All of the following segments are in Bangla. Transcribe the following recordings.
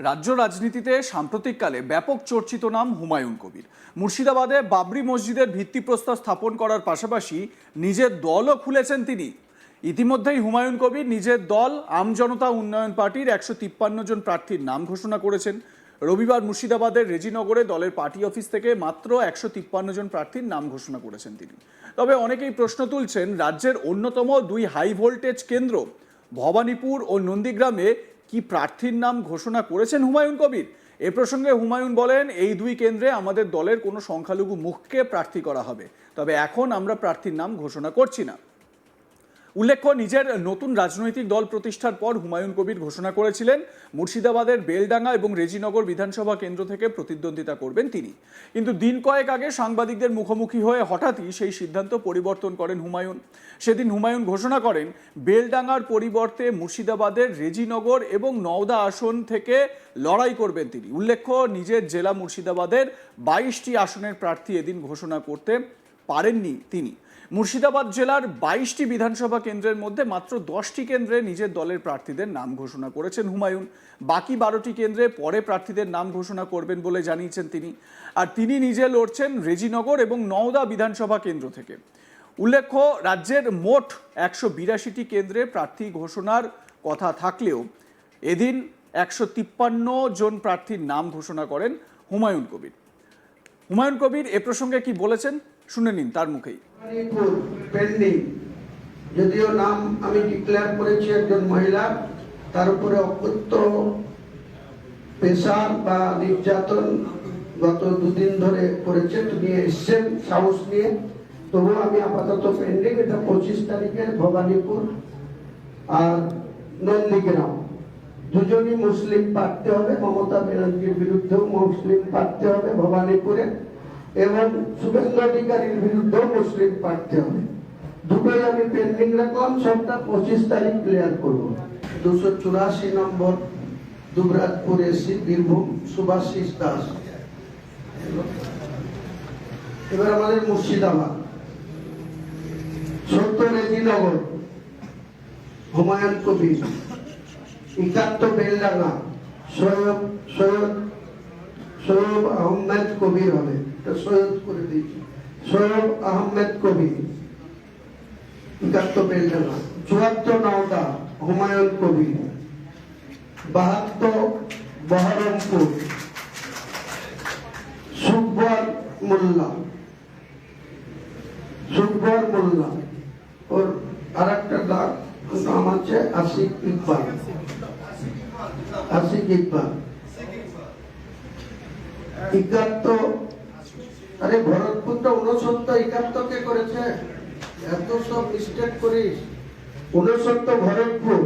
রাজ্য রাজনীতিতে সাম্প্রতিককালে ব্যাপক চর্চিত নাম হুমায়ুন কবির। মুর্শিদাবাদে বাবরি মসজিদের ভিত্তিপ্রস্তর স্থাপন করার পাশাপাশি নিজের দলও খুলেছেন তিনি। ইতিমধ্যেই হুমায়ুন কবির নিজের দল আমজনতা উন্নয়ন পার্টির 153 জন প্রার্থীর নাম ঘোষণা করেছেন। রবিবার মুর্শিদাবাদের রেজিনগরে দলের পার্টি অফিস থেকে মাত্র 153 জন প্রার্থীর নাম ঘোষণা করেছেন তিনি। তবে অনেকেই প্রশ্ন তুলছেন, রাজ্যের অন্যতম দুই হাই ভোল্টেজ কেন্দ্র ভবানীপুর ও নন্দীগ্রামে কি প্রার্থীর নাম ঘোষণা করেছেন হুমায়ুন কবির? এ প্রসঙ্গে হুমায়ুন বলেন, এই দুই কেন্দ্রে আমাদের দলের কোনো সংখ্যালঘু মুখকে প্রার্থী করা হবে, তবে এখন আমরা প্রার্থীর নাম ঘোষণা করছি না। উল্লেখ্য, নিজের নতুন রাজনৈতিক দল প্রতিষ্ঠার পর হুমায়ুন কবির ঘোষণা করেছিলেন মুর্শিদাবাদের বেলডাঙ্গা এবং রেজিনগর বিধানসভা কেন্দ্র থেকে প্রতিদ্বন্দ্বিতা করবেন তিনি। কিন্তু দিন কয়েক আগে সাংবাদিকদের মুখোমুখি হয়ে হঠাৎই সেই সিদ্ধান্ত পরিবর্তন করেন হুমায়ুন। সেদিন হুমায়ুন ঘোষণা করেন, বেলডাঙ্গার পরিবর্তে মুর্শিদাবাদের রেজিনগর এবং নওদা আসন থেকে লড়াই করবেন তিনি। উল্লেখ্য, নিজের জেলা মুর্শিদাবাদের 22টি আসনের প্রার্থী এদিন ঘোষণা করতে পারেননি তিনি। মুর্শিদাবাদ জেলার 22টি বিধানসভা কেন্দ্রের মধ্যে মাত্র 10টি কেন্দ্রে নিজের দলের প্রার্থীদের নাম ঘোষণা করেছেন হুমায়ুন। বাকি 12টি কেন্দ্রে পরে প্রার্থীদের নাম ঘোষণা করবেন বলে জানিয়েছেন তিনি। আর তিনি নিজে লড়ছেন রেজিনগর এবং নওদা বিধানসভা কেন্দ্র থেকে। উল্লেখ্য, রাজ্যের মোট 182টি কেন্দ্রে প্রার্থী ঘোষণার কথা থাকলেও এদিন 153 জন প্রার্থীর নাম ঘোষণা করেন হুমায়ুন কবির। হুমায়ুন কবির এ প্রসঙ্গে কি বলেছেন শুনে নিন তার মুখেই। পেন্ডিং, যদিও নাম আমি ডিক্লেয়ার করেছি একজন মহিলা, তার উপরে অকথ্য পেশার বা নির্যাতন গত দুদিন ধরে করেছে। তিনি এসছেন সাহস নিয়ে, তবু আমি আপাতত পেন্ডিং। এটা 25 তারিখে ভবানীপুর আর নন্দীগ্রাম দুজনই মুসলিম প্রার্থী হবে। মমতা ব্যানার্জির বিরুদ্ধেও মুসলিম প্রার্থী হবে ভবানীপুরে, এবং শুভেন্দু অধিকারীর বিরুদ্ধেও মুসলিম প্রার্থী হবে। দুটোই আমি পেন্ডিং রাখলাম, সবটা 25 তারিখ ক্লিয়ার করব। 284 নম্বর দুবরাজপুর এসি বীরভূম সুভাষিস দাস। এবার আমাদের মুর্শিদাবাদ 70 রেজিনগর হুমায়ুন কবির, 71 বেলডাঙ্গা সৈয়দ আহমেদ কবির হবে। সৈয়দ করে দিয়েছি, সৈয়দ আহমেদ কবির 71 বেলডাঙ্গা। 74 নওদা হুমায়ুন কবির। 72 বহরমপুর সুকবর মোল্লা। ওর আর একটা নাম আছে আসিক ইকবাল। 71 আরে ভরতপুরটা 69, 71 কে করেছে? এত সব মিস্টেক করিস। 69 ভরতপুর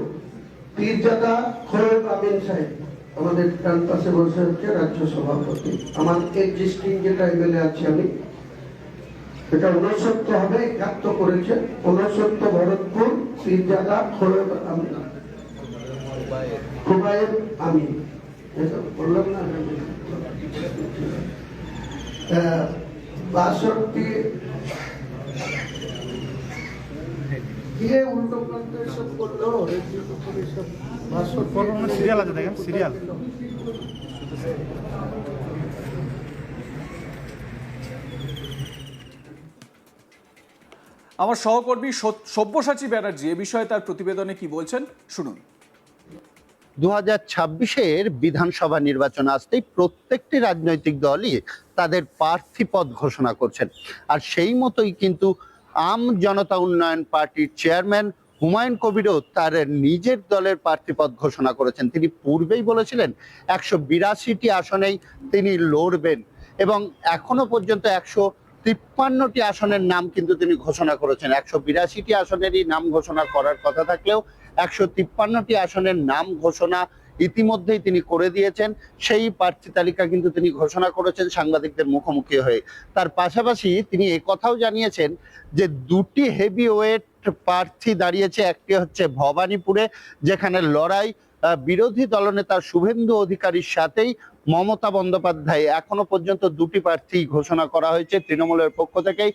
পীরজাদা খোরব আমিন সাহেব আমাদের ডান পাশে বসে হচ্ছে রাজ্য সভাপতি। আমার এক্সিস্টিং যেটা এমএলএ আছে আমি, এটা 69 হবে, 71 করেছে। 69 ভরতপুর পীরজাদা খোরব আমিন খুবাইব আমিন, বললাম না? 62 উল্টো পাল্টা সব করলো। সিরিয়াল আছে, দেখেন সিরিয়াল। আমার সহকর্মী সব্যসাচী ব্যানার্জি এ বিষয়ে তার প্রতিবেদনে কি বলছেন শুনুন। 2026-এর বিধানসভা নির্বাচন আসতেই প্রত্যেকটি রাজনৈতিক দলই তাদের প্রার্থী পদ ঘোষণা করছেন। আর সেই মতোই কিন্তু আম জনতা উন্নয়ন পার্টির চেয়ারম্যান হুমায়ুন কবিরও তার নিজের দলের প্রার্থী পদ ঘোষণা করেছেন। তিনি পূর্বেই বলেছিলেন 182টি আসনেই তিনি লড়বেন, এবং এখনো পর্যন্ত 153টি আসনের নাম কিন্তু তিনি ঘোষণা করেছেন। 182টি আসনেরই নাম ঘোষণা করার কথা থাকলেও 153টি আসনের নাম ঘোষণা ইতিমধ্যেই তিনি করে দিয়েছেন। সেই প্রার্থী তালিকা কিন্তু তিনি ঘোষণা করেছেন সাংবাদিকদের মুখোমুখি হয়ে। তার পাশাপাশি তিনি কথাও জানিয়েছেন যে দুটি হেভিওয়েট প্রার্থী দাঁড়িয়েছে। একটি হচ্ছে ভবানীপুরে, যেখানে লড়াই বিরোধী দলনেতা শুভেন্দু অধিকারীর সাথেই মমতা বন্দ্যোপাধ্যায়, এখনো পর্যন্ত দুটি প্রার্থী ঘোষণা করা হয়েছে তৃণমূলের পক্ষ থেকেই।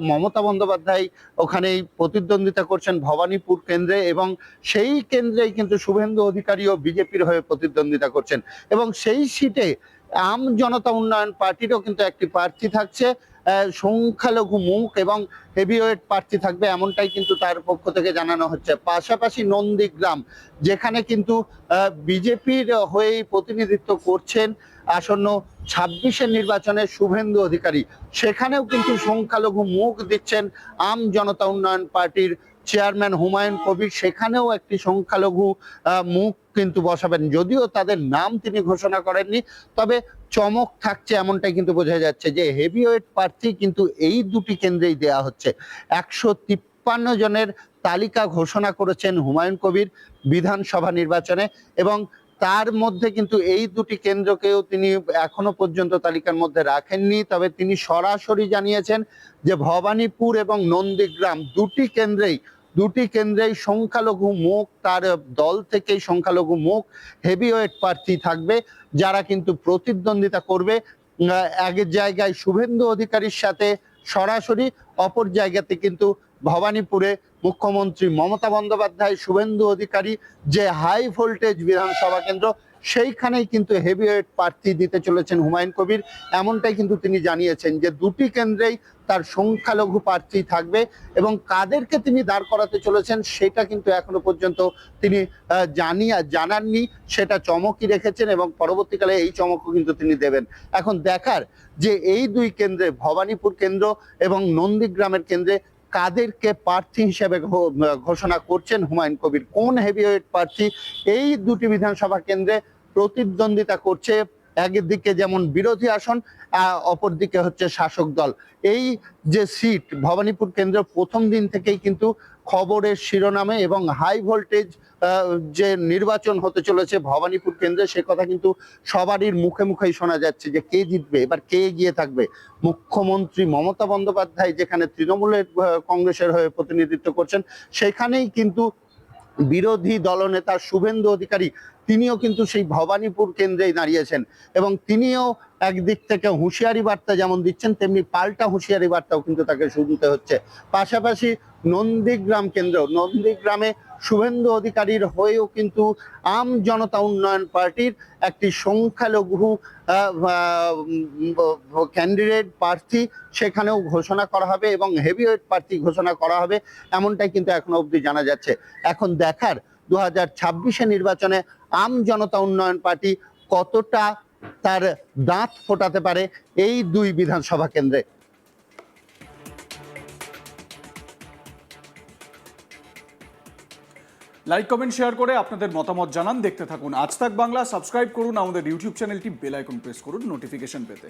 মমতা বন্দ্যোপাধ্যায় ওখানেই প্রতিদ্বন্দ্বিতা করছেন ভবানীপুর কেন্দ্রে, এবং সেই কেন্দ্রেই কিন্তু শুভেন্দু অধিকারীও বিজেপির হয়ে প্রতিদ্বন্দ্বিতা করছেন, এবং সেই সিটে আম জনতা উন্নয়ন পার্টিরও কিন্তু একটি প্রার্থী থাকছে, সংখ্যালঘু মুখ এবং হেভিওয়েট প্রার্থী থাকবে, এমনটাই কিন্তু তার পক্ষ থেকে জানানো হচ্ছে। পাশাপাশি নন্দীগ্রাম, যেখানে কিন্তু বিজেপির হয়েই প্রতিনিধিত্ব করছেন আসন্ন 26-এর নির্বাচনে শুভেন্দু অধিকারী, সেখানেও কিন্তু সংখ্যালঘু মুখ দিচ্ছেন আম জনতা উন্নয়ন পার্টির চেয়ারম্যান হুমায়ুন কবির, সেখানেও একটি সংখ্যালঘু মুখ কিন্তু বসাবেন। যদিও তাদের নাম তিনি ঘোষণা করেননি, তবে চমক থাকছে এমনটাই কিন্তু বোঝা যাচ্ছে যে হেভিওয়েট প্রার্থী কিন্তু এই দুটি কেন্দ্রেই দেয়া হচ্ছে। 153 জনের তালিকা ঘোষণা করেছেন হুমায়ুন কবির বিধানসভা নির্বাচনে, এবং তার মধ্যে কিন্তু এই দুটি কেন্দ্রকেও তিনি এখনো পর্যন্ত তালিকার মধ্যে রাখেননি। তবে তিনি সরাসরি জানিয়েছেন যে ভবানীপুর এবং নন্দীগ্রাম দুটি কেন্দ্রেই সংখ্যালঘু মুখ, তার দল থেকেই সংখ্যালঘু মুখ হেভিওয়েট প্রার্থী থাকবে, যারা কিন্তু প্রতিদ্বন্দ্বিতা করবে এক জায়গায় শুভেন্দু অধিকারীর সাথে সরাসরি, অপর জায়গাতে কিন্তু ভবানীপুরে মুখ্যমন্ত্রী মমতা বন্দ্যোপাধ্যায়, শুভেন্দু অধিকারী যে হাই ভোল্টেজ বিধানসভা কেন্দ্র, সেইখানেই কিন্তু হেভিওয়েট প্রার্থী দিতে চলেছেন হুমায়ুন কবির। এমনটাই কিন্তু তিনি জানিয়েছেন যে দুটি কেন্দ্রেই তার সংখ্যালঘু প্রার্থী থাকবে, এবং কাদেরকে তিনি দাঁড় করাতে চলেছেন সেটা কিন্তু এখনো পর্যন্ত তিনি জানাননি, সেটা চমকই রেখেছেন, এবং পরবর্তীকালে এই চমকও কিন্তু তিনি দেবেন। এখন দেখার যে এই দুই কেন্দ্রে, ভবানীপুর কেন্দ্র এবং নন্দীগ্রামের কেন্দ্রে, কাদেরকে প্রার্থী হিসেবে ঘোষণা করছেন হুমায়ুন কবির, কোন হেভিওয়েট প্রার্থী এই দুটি বিধানসভা কেন্দ্রে প্রতিদ্বন্দ্বিতা করছে। একদিকে যেমন বিরোধী আসন, অপরদিকে হচ্ছে শাসক দল। এই যে সিট ভবানীপুর কেন্দ্র, প্রথম দিন থেকেই কিন্তু খবরের শিরোনামে এবং হাই ভোল্টেজ যে নির্বাচন হতে চলেছে ভবানীপুর কেন্দ্রে, সে কথা কিন্তু সবারই মুখে মুখেই শোনা যাচ্ছে যে কে জিতবে, এবার কে এগিয়ে থাকবে। মুখ্যমন্ত্রী মমতা বন্দ্যোপাধ্যায় যেখানে তৃণমূলের কংগ্রেসের হয়ে প্রতিনিধিত্ব করছেন, সেখানেই কিন্তু বিরোধী দলনেতা শুভেন্দু অধিকারী, তিনিও কিন্তু সেই ভবানীপুর কেন্দ্রেই দাঁড়িয়েছেন, এবং তিনিও একদিক থেকে হুঁশিয়ারি বার্তা যেমন দিচ্ছেন, তেমনি পাল্টা হুঁশিয়ারি বার্তাও কিন্তু তাকে শুনতে হচ্ছে। পাশাপাশি নন্দীগ্রামে শুভেন্দু অধিকারীর হয়েও কিন্তু আম জনতা উন্নয়ন পার্টির একটি সংখ্যালঘু ক্যান্ডিডেট প্রার্থী সেখানেও ঘোষণা করা হবে, এবং হেভিওয়েট প্রার্থী ঘোষণা করা হবে, এমনটাই কিন্তু এখনো অবধি জানা যাচ্ছে। এখন দেখার 2026-এর নির্বাচনে আম জনতা উন্নয়ন পার্টি কতটা তার দাঁত ফোটাতে পারে এই দুই বিধানসভা কেন্দ্রে। লাইক, কমেন্ট, শেয়ার করে আপনাদের মতামত জানান। দেখতে থাকুন আজ তাক বাংলা। সাবস্ক্রাইব করুন আমাদের ইউটিউব চ্যানেলটি, বেল আইকন প্রেস করুন নোটিফিকেশন পেতে।